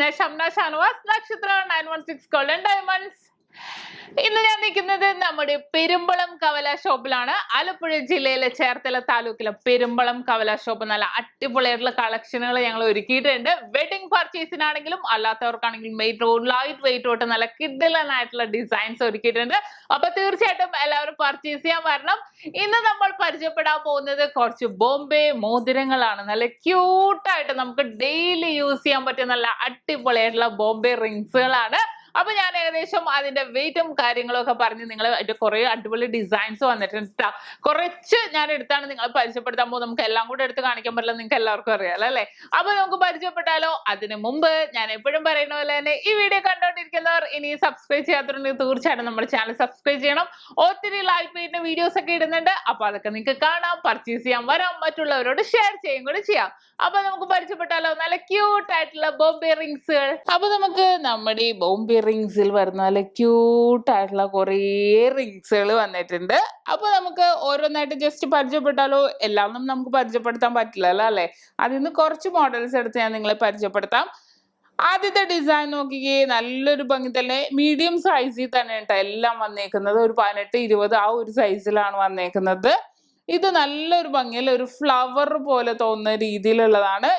Shamna Shanwas, Nakshatra 916 Golden Diamonds. ഇന്ന് ഞാൻ നിൽക്കുന്നത് നമ്മുടെ പെരുമ്പളം കവല ഷോപ്പിലാണ്. ആലപ്പുഴ ജില്ലയിലെ ചേർത്തല താലൂക്കിലെ പെരുമ്പളം കവല ഷോപ്പ്. നല്ല അടിപൊളിയായിട്ടുള്ള കളക്ഷനുകൾ ഞങ്ങൾ ഒരുക്കിയിട്ടുണ്ട്. വെഡിങ് പർച്ചേസിനാണെങ്കിലും അല്ലാത്തവർക്കാണെങ്കിലും ലൈറ്റ് വെയിറ്റ് തൊട്ട് നല്ല കിഡിലനായിട്ടുള്ള ഡിസൈൻസ് ഒരുക്കിയിട്ടുണ്ട്. അപ്പൊ തീർച്ചയായിട്ടും എല്ലാവരും പർച്ചേസ് ചെയ്യാൻ വരണം. ഇന്ന് നമ്മൾ പരിചയപ്പെടാൻ പോകുന്നത് കുറച്ച് ബോംബെ മോതിരങ്ങളാണ്. നല്ല ക്യൂട്ടായിട്ട് നമുക്ക് ഡെയിലി യൂസ് ചെയ്യാൻ പറ്റിയ നല്ല അടിപൊളിയായിട്ടുള്ള ബോംബെ റിങ്സുകളാണ്. അപ്പൊ ഞാൻ ഏകദേശം അതിന്റെ വെയിറ്റും കാര്യങ്ങളും ഒക്കെ പറഞ്ഞ് നിങ്ങൾ അതിന്റെ കുറെ അടിപൊളി ഡിസൈൻസ് വന്നിട്ടുണ്ട്. കുറച്ച് ഞാൻ എടുത്താണ് നിങ്ങൾ പരിചയപ്പെടുത്താൻ പോകും. നമുക്ക് എല്ലാം കൂടെ എടുത്ത് കാണിക്കാൻ പറ്റില്ല, നിങ്ങൾക്ക് എല്ലാവർക്കും അറിയാലോ അല്ലെ. അപ്പൊ നമുക്ക് പരിചയപ്പെട്ടാലോ. അതിനു മുമ്പ് ഞാൻ എപ്പോഴും പറയുന്ന പോലെ തന്നെ ഈ വീഡിയോ കണ്ടോണ്ടിരിക്കുന്നവർ ഇനി സബ്സ്ക്രൈബ് ചെയ്യാത്തതുണ്ടെങ്കിൽ തീർച്ചയായിട്ടും നമ്മുടെ ചാനൽ സബ്സ്ക്രൈബ് ചെയ്യണം. ഒത്തിരി ലൈറ്റ് വെയിറ്റിന്റെ വീഡിയോസ് ഒക്കെ ഇടുന്നുണ്ട്. അപ്പൊ അതൊക്കെ നിങ്ങൾക്ക് കാണാം, പർച്ചേസ് ചെയ്യാൻ വരാം, മറ്റുള്ളവരോട് ഷെയർ ചെയ്യും കൂടി ചെയ്യാം. അപ്പൊ നമുക്ക് പരിചയപ്പെട്ടാലോ നല്ല ക്യൂട്ട് ആയിട്ടുള്ള ബോംബെ റിങ്സുകൾ. അപ്പൊ നമുക്ക് നമ്മുടെ ഈ ബോംബെ റിങ്സിൽ വരുന്ന നല്ല ക്യൂട്ട് ആയിട്ടുള്ള കുറേ റിങ്സുകൾ വന്നിട്ടുണ്ട്. അപ്പൊ നമുക്ക് ഓരോന്നായിട്ട് ജസ്റ്റ് പരിചയപ്പെട്ടാലോ. എല്ലാം നമുക്ക് പരിചയപ്പെടുത്താൻ പറ്റില്ലല്ലോ അല്ലെ. അതിൽ നിന്ന് കുറച്ച് മോഡൽസ് എടുത്ത് ഞാൻ നിങ്ങളെ പരിചയപ്പെടുത്താം. ആദ്യത്തെ ഡിസൈൻ നോക്കിക്കേ, നല്ലൊരു ഭംഗി തന്നെ. മീഡിയം സൈസിൽ തന്നെ കേട്ടോ എല്ലാം വന്നേക്കുന്നത്. ഒരു 18-20 ആ ഒരു സൈസിലാണ് വന്നേക്കുന്നത്. ഇത് നല്ലൊരു ഭംഗിയിൽ ഒരു ഫ്ലവർ പോലെ തോന്നുന്ന രീതിയിലുള്ളതാണ്.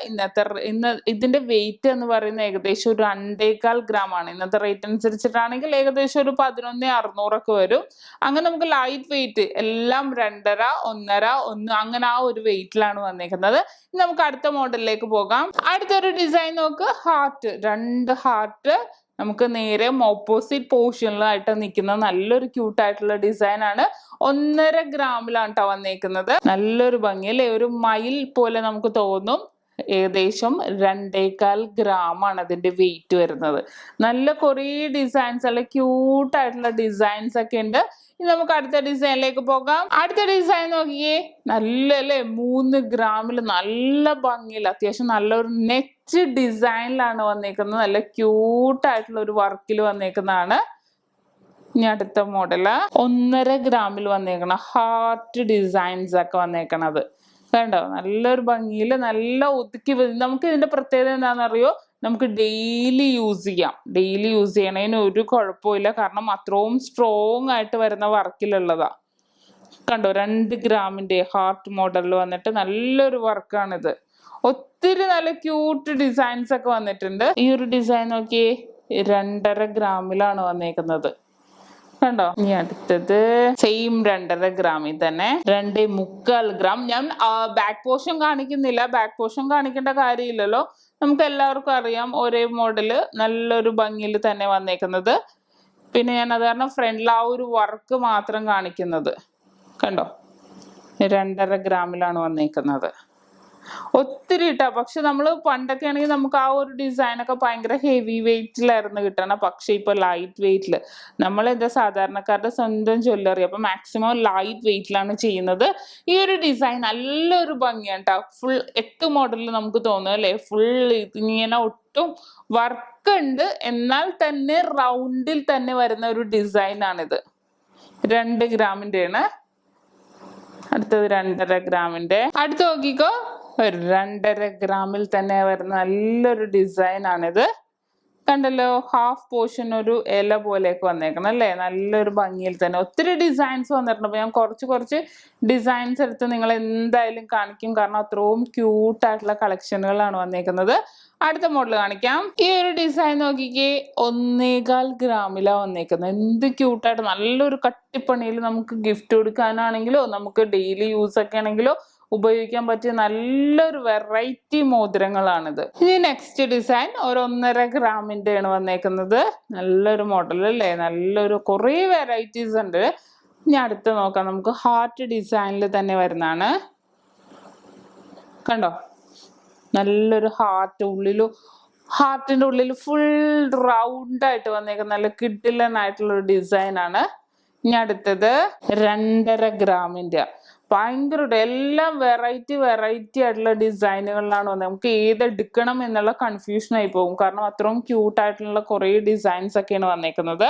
ഇതിന്റെ വെയിറ്റ് എന്ന് പറയുന്നത് ഏകദേശം ഒരു 2.25 ഗ്രാം ആണ്. ഇന്നത്തെ റേറ്റ് അനുസരിച്ചിട്ടാണെങ്കിൽ ഏകദേശം ഒരു 11,600 ഒക്കെ വരും. അങ്ങനെ നമുക്ക് ലൈറ്റ് വെയിറ്റ് എല്ലാം 2.5, 1.5, 1 അങ്ങനെ ആ ഒരു വെയിറ്റിലാണ് വന്നേക്കുന്നത്. നമുക്ക് അടുത്ത മോഡലിലേക്ക് പോകാം. അടുത്തൊരു ഡിസൈൻ നോക്ക്. ഹാർട്ട്, 2 ഹാർട്ട് നമുക്ക് നേരെ ഓപ്പോസിറ്റ് പോർഷനിലായിട്ട് നിൽക്കുന്ന നല്ലൊരു ക്യൂട്ടായിട്ടുള്ള ഡിസൈൻ ആണ്. 1.5 ഗ്രാമിലാണ് കേട്ടോ വന്നേക്കുന്നത്. നല്ലൊരു ഭംഗി അല്ലേ, ഒരു മയിൽ പോലെ നമുക്ക് തോന്നും. ഏകദേശം 2.25 ഗ്രാം ആണ് അതിന്റെ വെയിറ്റ് വരുന്നത്. നല്ല കുറേ ഡിസൈൻസ്, നല്ല ക്യൂട്ടായിട്ടുള്ള ഡിസൈൻസ് ഒക്കെ ഉണ്ട്. ഇനി നമുക്ക് അടുത്ത ഡിസൈനിലേക്ക് പോകാം. അടുത്ത ഡിസൈൻ നോക്കിയേ, നല്ല അല്ലേ, 3 ഗ്രാമിൽ നല്ല ഭംഗിയിൽ അത്യാവശ്യം നല്ലൊരു നെറ്റ് ഡിസൈനിലാണ് വന്നേക്കുന്നത്. നല്ല ക്യൂട്ടായിട്ടുള്ള ഒരു വർക്കിൽ വന്നേക്കുന്നതാണ്. ഇനി അടുത്ത മോഡല് 1.5 ഗ്രാമിൽ വന്നേക്കണം ഹാർട്ട് ഡിസൈൻസ് ഒക്കെ വന്നേക്കണത് വേണ്ടോ. നല്ലൊരു ഭംഗിയിൽ നല്ല ഒതുക്കി. നമുക്ക് ഇതിന്റെ പ്രത്യേകത എന്താണെന്നറിയോ, നമുക്ക് ഡെയിലി യൂസ് ചെയ്യാം. ഡെയിലി യൂസ് ചെയ്യണതിന് ഒരു കുഴപ്പമില്ല. കാരണം അത്രയും സ്ട്രോങ് ആയിട്ട് വരുന്ന വർക്കിലുള്ളതാ. കണ്ടോ, 2 ഗ്രാമിന്റെ ഹാർട്ട് മോഡലിൽ വന്നിട്ട് നല്ലൊരു വർക്കാണിത്. ഒത്തിരി നല്ല ക്യൂട്ട് ഡിസൈൻസ് ഒക്കെ വന്നിട്ടുണ്ട്. ഈ ഒരു ഡിസൈൻ നോക്കിയേ, 2.5 ഗ്രാമിലാണ് വന്നേക്കുന്നത് കണ്ടോ. ഇനി അടുത്തത് സെയിം 2.5 ഗ്രാമിൽ തന്നെ 2.25 ഗ്രാം. ഞാൻ ബാക്ക് പോർഷൻ കാണിക്കുന്നില്ല, ബാക്ക് പോർഷൻ കാണിക്കേണ്ട കാര്യമില്ലല്ലോ. നമുക്ക് എല്ലാവർക്കും അറിയാം ഒരേ മോഡല് നല്ലൊരു ഭംഗിയിൽ തന്നെ വന്നേക്കുന്നത്. പിന്നെ ഞാൻ അത് കാരണം ഫ്രണ്ടിൽ ആ ഒരു വർക്ക് മാത്രം കാണിക്കുന്നത് കണ്ടോ. 2.5 ഗ്രാമിലാണ് വന്നേക്കുന്നത്. ഒത്തിരി കിട്ടാം. പക്ഷെ നമ്മൾ പണ്ടൊക്കെ ആണെങ്കിൽ നമുക്ക് ആ ഒരു ഡിസൈനൊക്കെ ഭയങ്കര ഹെവി വെയിറ്റിലായിരുന്നു കിട്ടണം. പക്ഷെ ഇപ്പൊ ലൈറ്റ് വെയിറ്റില് നമ്മളെന്താ സാധാരണക്കാരുടെ സ്വന്തം ജ്വല്ലറി, അപ്പൊ മാക്സിമം ലൈറ്റ് വെയിറ്റിലാണ് ചെയ്യുന്നത്. ഈ ഒരു ഡിസൈൻ നല്ലൊരു ഭംഗിയാണ് കേട്ടോ. ഫുൾ 8 മോഡലിൽ നമുക്ക് തോന്നും അല്ലെ. ഫുൾ ഇങ്ങനെ ഒട്ടും വർക്ക് ഉണ്ട്, എന്നാൽ തന്നെ റൗണ്ടിൽ തന്നെ വരുന്ന ഒരു ഡിസൈൻ ആണിത്. 2 ഗ്രാമിന്റെ ആണ്. അടുത്തത് 2.5 ഗ്രാമിന്റെ. അടുത്ത് നോക്കിക്കോ, ഒരു 2.5 ഗ്രാമിൽ തന്നെ വരുന്ന നല്ലൊരു ഡിസൈൻ ആണിത്. കണ്ടല്ലോ, ഹാഫ് പോർഷൻ ഒരു ഇല പോലെയൊക്കെ വന്നേക്കണം അല്ലേ. നല്ലൊരു ഭംഗിയിൽ തന്നെ ഒത്തിരി ഡിസൈൻസ് വന്നിട്ടുണ്ട്. അപ്പൊ ഞാൻ കുറച്ച് ഡിസൈൻസ് എടുത്ത് നിങ്ങൾ എന്തായാലും കാണിക്കും. കാരണം അത്രയും ക്യൂട്ടായിട്ടുള്ള കളക്ഷനുകളാണ് വന്നേക്കുന്നത്. അടുത്ത മോഡൽ കാണിക്കാം. ഈ ഒരു ഡിസൈൻ നോക്കിക്കേ, 1.25 ഗ്രാമിലാണ് വന്നേക്കുന്നത്. എന്ത് ക്യൂട്ടായിട്ട് നല്ലൊരു കട്ടിപ്പണിയിൽ നമുക്ക് ഗിഫ്റ്റ് കൊടുക്കാനാണെങ്കിലോ നമുക്ക് ഡെയിലി യൂസ് ഒക്കെ ആണെങ്കിലോ ഉപയോഗിക്കാൻ പറ്റിയ നല്ലൊരു വെറൈറ്റി മോതിരങ്ങളാണിത്. ഇനി നെക്സ്റ്റ് ഡിസൈൻ ഒരു 1.5 ഗ്രാമിന്റെ ആണ് വന്നേക്കുന്നത്. നല്ലൊരു മോഡൽ അല്ലേ, നല്ലൊരു കുറേ വെറൈറ്റീസ് ഉണ്ട്. ഇനി അടുത്ത് നോക്കാം. നമുക്ക് ഹാർട്ട് ഡിസൈനിൽ തന്നെ വരുന്നതാണ് കണ്ടോ. നല്ലൊരു ഹാർട്ടിന്റെ ഉള്ളിൽ ഫുൾ റൗണ്ട് ആയിട്ട് വന്നേക്കുന്ന നല്ല കിഡിലനായിട്ടുള്ള ഒരു ഡിസൈൻ ആണ്. ഇനി അടുത്തത് 2.5 ഗ്രാമിന്റെ ഭയങ്കര എല്ലാം വെറൈറ്റി ആയിട്ടുള്ള ഡിസൈനുകളിലാണ് വന്നത്. നമുക്ക് ഏതെടുക്കണം എന്നുള്ള കൺഫ്യൂഷൻ ആയി പോകും. കാരണം അത്രയും ക്യൂട്ടായിട്ടുള്ള കുറെ ഡിസൈൻസ് ഒക്കെയാണ് വന്നേക്കുന്നത്.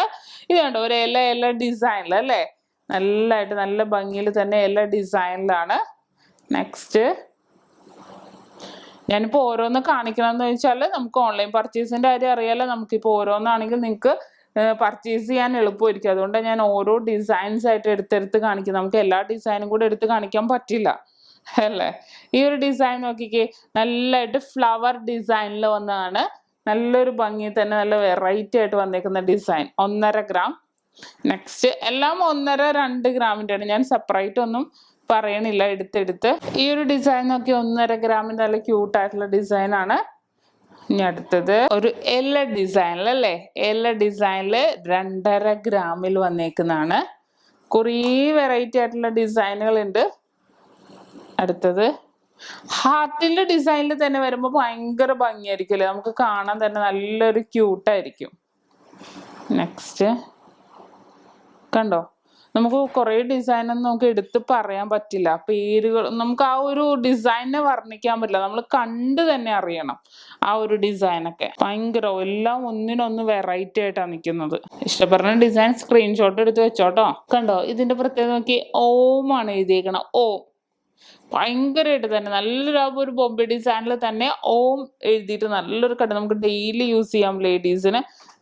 ഇത് കണ്ടോ, ഒരു ഇല ഡിസൈനിൽ അല്ലേ, നല്ലതായിട്ട് നല്ല ഭംഗിയിൽ തന്നെ എല്ലാ ഡിസൈനിലാണ്. നെക്സ്റ്റ് ഞാനിപ്പോൾ ഓരോന്ന് കാണിക്കണമെന്ന് വെച്ചാൽ നമുക്ക് ഓൺലൈൻ പർച്ചേസിന്റെ കാര്യം അറിയാലോ. നമുക്കിപ്പോൾ ഓരോന്നാണെങ്കിൽ നിങ്ങൾക്ക് പർച്ചേസ് ചെയ്യാൻ എളുപ്പമായിരിക്കും. അതുകൊണ്ടാണ് ഞാൻ ഓരോ ഡിസൈൻസ് ആയിട്ട് എടുത്തെടുത്ത് കാണിക്കുന്നത്. നമുക്ക് എല്ലാ ഡിസൈനും കൂടെ എടുത്ത് കാണിക്കാൻ പറ്റില്ല അല്ലേ. ഈ ഒരു ഡിസൈൻ നോക്കിക്കേ, നല്ലതായിട്ട് ഫ്ലവർ ഡിസൈനിൽ വന്നതാണ്. നല്ലൊരു ഭംഗി തന്നെ, നല്ല വെറൈറ്റി ആയിട്ട് വന്നേക്കുന്ന ഡിസൈൻ. 1.5 gram. നെക്സ്റ്റ് എല്ലാം 1.5-2 ഗ്രാമിൻ്റെ ആണ്. ഞാൻ സെപ്പറേറ്റ് ഒന്നും പറയണില്ല, എടുത്തെടുത്ത്. ഈ ഒരു ഡിസൈൻ നോക്കി 1.5 ഗ്രാമിൻ്റെ നല്ല ക്യൂട്ടായിട്ടുള്ള ഡിസൈൻ ആണ്. ഇനി അടുത്തത് ഒരു എല്ല ഡിസൈനിൽ അല്ലേ, എല്ല ഡിസൈനിൽ 2.5 ഗ്രാമിൽ വന്നേക്കുന്നതാണ്. കുറേ വെറൈറ്റി ആയിട്ടുള്ള ഡിസൈനുകൾ ഉണ്ട്. അടുത്തത് ഹാർട്ടിന്റെ ഡിസൈനിൽ തന്നെ വരുമ്പോൾ ഭയങ്കര ഭംഗിയായിരിക്കും അല്ലേ, നമുക്ക് കാണാൻ തന്നെ നല്ലൊരു ക്യൂട്ടായിരിക്കും. നെക്സ്റ്റ് കണ്ടോ, നമുക്ക് കുറേ ഡിസൈൻ ഒന്നും നമുക്ക് എടുത്ത് പറയാൻ പറ്റില്ല, പേരുകൾ നമുക്ക് ആ ഒരു ഡിസൈനെ വർണ്ണിക്കാൻ പറ്റില്ല, നമ്മൾ കണ്ട് തന്നെ അറിയണം ആ ഒരു ഡിസൈനൊക്കെ. ഭയങ്കര എല്ലാം ഒന്നിനൊന്ന് വെറൈറ്റി ആയിട്ടാണ് നിൽക്കുന്നത്. ഇഷ്ടപ്പെടുന്ന ഡിസൈൻ സ്ക്രീൻഷോട്ട് എടുത്ത് വെച്ചോട്ടോ. കണ്ടോ, ഇതിന്റെ പ്രത്യേകത നോക്കി, ഓമാണ് എഴുതിയേക്കണം. ഓം ഭയങ്കരമായിട്ട് തന്നെ നല്ലൊരു ഒരു ബോംബെ ഡിസൈനിൽ തന്നെ ഓം എഴുതിയിട്ട് നല്ലൊരു കട. നമുക്ക് ഡെയിലി യൂസ് ചെയ്യാം, ലേഡീസിന്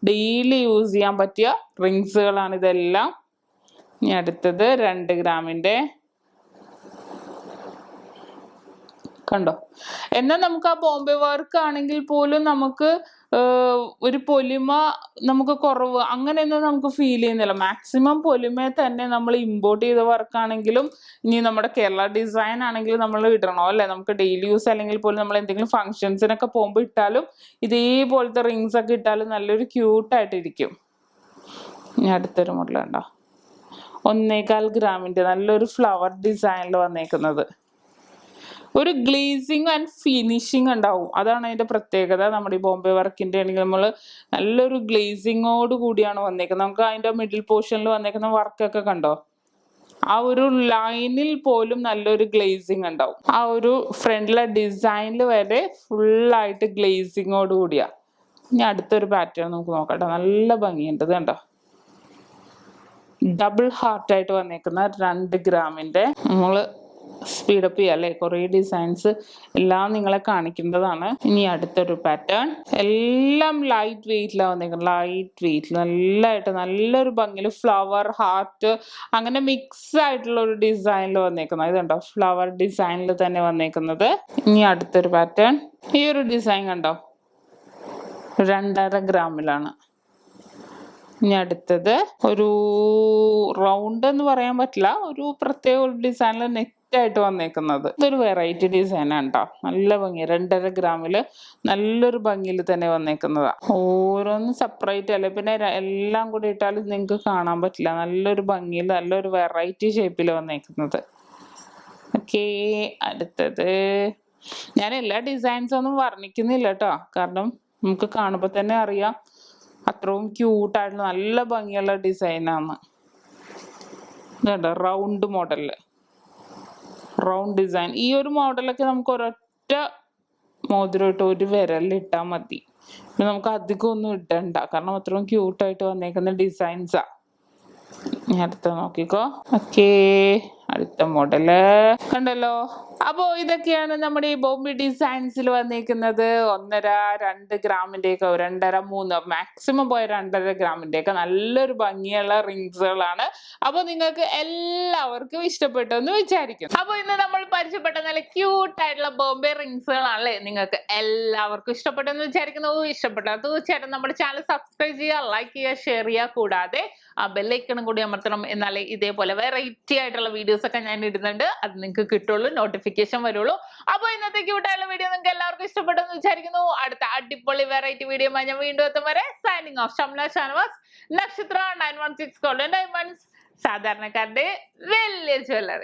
ഡെയിലി യൂസ് ചെയ്യാൻ പറ്റിയ റിങ്സുകളാണ് ഇതെല്ലാം. ഇനി അടുത്തത് 2 ഗ്രാമിൻ്റെ കണ്ടോ. എന്നാൽ നമുക്ക് ആ ബോംബെ വർക്ക് ആണെങ്കിൽ പോലും നമുക്ക് ഒരു പൊലിമ നമുക്ക് കുറവ് അങ്ങനെയൊന്നും നമുക്ക് ഫീൽ ചെയ്യുന്നില്ല. മാക്സിമം പൊലിമയെ തന്നെ നമ്മൾ ഇമ്പോർട്ട് ചെയ്ത വർക്കാണെങ്കിലും ഇനി നമ്മുടെ കേരള ഡിസൈൻ ആണെങ്കിലും നമ്മൾ ഇടണോ അല്ലേ, നമുക്ക് ഡെയിലി യൂസ് അല്ലെങ്കിൽ പോലും നമ്മൾ എന്തെങ്കിലും ഫങ്ഷൻസിനൊക്കെ പോകുമ്പോൾ ഇട്ടാലും ഇതേപോലത്തെ റിങ്സ് ഒക്കെ ഇട്ടാലും നല്ലൊരു ക്യൂട്ടായിട്ടിരിക്കും. ഇനി അടുത്തൊരു മോഡലുണ്ടോ, 1.25 ഗ്രാമിൻ്റെ നല്ലൊരു ഫ്ലവർ ഡിസൈനിൽ വന്നേക്കുന്നത്. ഒരു ഗ്ലേസിങ് ആൻഡ് ഫിനിഷിങ് ഉണ്ടാവും, അതാണ് അതിന്റെ പ്രത്യേകത. നമ്മുടെ ഈ ബോംബെ വർക്കിന്റെ ആണെങ്കിൽ നമ്മൾ നല്ലൊരു ഗ്ലേസിങ്ങോട് കൂടിയാണ് വന്നേക്കുന്നത്. നമുക്ക് അതിന്റെ മിഡിൽ പോർഷനിൽ വന്നേക്കുന്ന വർക്കൊക്കെ കണ്ടോ, ആ ഒരു ലൈനിൽ പോലും നല്ലൊരു ഗ്ലേസിങ് ഉണ്ടാവും. ആ ഒരു ഫ്രണ്ടിലെ ഡിസൈനിൽ വരെ ഫുള്ളായിട്ട് ഗ്ലേസിങ്ങോട് കൂടിയാ. ഇനി അടുത്തൊരു പാറ്റേൺ നമുക്ക് നോക്കട്ടെ, നല്ല ഭംഗിയുണ്ട്. ഇത് കണ്ടോ, ഡബിൾ ഹാർട്ടായിട്ട് വന്നേക്കുന്ന 2 ഗ്രാമിൻ്റെ. നമ്മൾ സ്പീഡപ്പ് ചെയ്യാം അല്ലേ, കുറേ ഡിസൈൻസ് എല്ലാം നിങ്ങളെ കാണിക്കേണ്ടതാണ്. ഇനി അടുത്തൊരു പാറ്റേൺ, എല്ലാം ലൈറ്റ് വെയിറ്റിലാണ് വന്നേക്കുന്നത്. ലൈറ്റ് വെയിറ്റ് നല്ലതായിട്ട് നല്ലൊരു ഭംഗിയിൽ ഫ്ലവർ ഹാർട്ട് അങ്ങനെ മിക്സ് ആയിട്ടുള്ള ഒരു ഡിസൈനിൽ വന്നേക്കുന്നത്. ഇതുണ്ടോ, ഫ്ലവർ ഡിസൈനിൽ തന്നെ വന്നേക്കുന്നത്. ഇനി അടുത്തൊരു പാറ്റേൺ, ഈ ഒരു ഡിസൈൻ കണ്ടോ, 2.5 ഗ്രാമിലാണ്. ഇനി അടുത്തത് ഒരു റൗണ്ട് എന്ന് പറയാൻ പറ്റില്ല, ഒരു പ്രത്യേക ഒരു ഡിസൈനിൽ നെറ്റായിട്ട് വന്നേക്കുന്നത്. ഇതൊരു വെറൈറ്റി ഡിസൈനാണ് കേട്ടോ, നല്ല ഭംഗി. 2.5 ഗ്രാമില് നല്ലൊരു ഭംഗിയിൽ തന്നെ വന്നേക്കുന്നതാ. ഓരോന്നും സെപ്പറേറ്റ് അല്ലേ, പിന്നെ എല്ലാം കൂടി ഇട്ടാലും നിങ്ങൾക്ക് കാണാൻ പറ്റില്ല. നല്ലൊരു ഭംഗിയിൽ നല്ലൊരു വെറൈറ്റി ഷേപ്പിൽ വന്നേക്കുന്നത്. ഓക്കേ, അടുത്തത് ഞാൻ എല്ലാ ഡിസൈൻസ് ഒന്നും വർണ്ണിക്കുന്നില്ല കേട്ടോ, കാരണം നമുക്ക് കാണുമ്പോൾ തന്നെ അറിയാം അത്രയും ക്യൂട്ടായിട്ടുള്ള നല്ല ഭംഗിയുള്ള ഡിസൈനാണ്. ഇതുണ്ട് റൗണ്ട് മോഡല്, റൗണ്ട് ഡിസൈൻ. ഈ ഒരു മോഡലൊക്കെ നമുക്ക് ഒരൊറ്റ മോതിരം ഇട്ട് ഒരു വിരലിട്ടാൽ മതി, പിന്നെ നമുക്ക് അധികം ഒന്നും ഇടണ്ട, കാരണം അത്രയും ക്യൂട്ടായിട്ട് വന്നേക്കുന്ന ഡിസൈൻസാ. അടുത്ത നോക്കിക്കോ. ഓക്കേ, അടുത്ത മോഡല് കണ്ടല്ലോ. അപ്പോ ഇതൊക്കെയാണ് നമ്മുടെ ഈ ബോംബെ ഡിസൈൻസിൽ വന്നേക്കുന്നത്. 1.5-2 ഗ്രാമിന്റെയൊക്കെ, 2.5-3 മാക്സിമം പോയ 2.5 ഗ്രാമിന്റെയൊക്കെ നല്ലൊരു ഭംഗിയുള്ള റിങ്സുകളാണ്. അപ്പൊ നിങ്ങൾക്ക് എല്ലാവർക്കും ഇഷ്ടപ്പെട്ടു എന്ന് വിചാരിക്കുന്നു. അപ്പൊ ഇന്ന് നമ്മൾ പരിചയപ്പെട്ട നല്ല ക്യൂട്ട് ആയിട്ടുള്ള ബോംബെ റിങ്സുകളാണല്ലേ, നിങ്ങൾക്ക് എല്ലാവർക്കും ഇഷ്ടപ്പെട്ടെന്ന് വിചാരിക്കുന്നു. ഇഷ്ടപ്പെട്ടാൽ തീർച്ചയായിട്ടും നമ്മുടെ ചാനൽ സബ്സ്ക്രൈബ് ചെയ്യുക, ലൈക്ക് ചെയ്യുക, ഷെയർ ചെയ്യുക. കൂടാതെ ആ ബെല്ലൈക്കണും കൂടി അമർത്തണം, എന്നാലേ ഇതേപോലെ വെറൈറ്റി ആയിട്ടുള്ള വീഡിയോസ് ഒക്കെ ഞാൻ ഇടുന്നുണ്ട് അത് നിങ്ങൾക്ക് കിട്ടുള്ളൂ, നോട്ടിഫിക്കേഷൻ വരുള്ളൂ. അപ്പൊ ഇന്നത്തെ ക്യൂട്ടായുള്ള വീഡിയോ നിങ്ങൾക്ക് എല്ലാവർക്കും ഇഷ്ടപ്പെട്ടെന്ന് വിചാരിക്കുന്നു. അടുത്ത അടിപൊളി വെറൈറ്റി വീഡിയോ ഞാൻ വീണ്ടും എത്തും വരെ സൈനിങ് ഓഫ്. ഷംന ഷാനവാസ്, നക്ഷത്ര 916 ഗോൾഡൻ ഡയമണ്ട്സ്, സാധാരണക്കാരുടെ വലിയ ജ്വല്ലറി.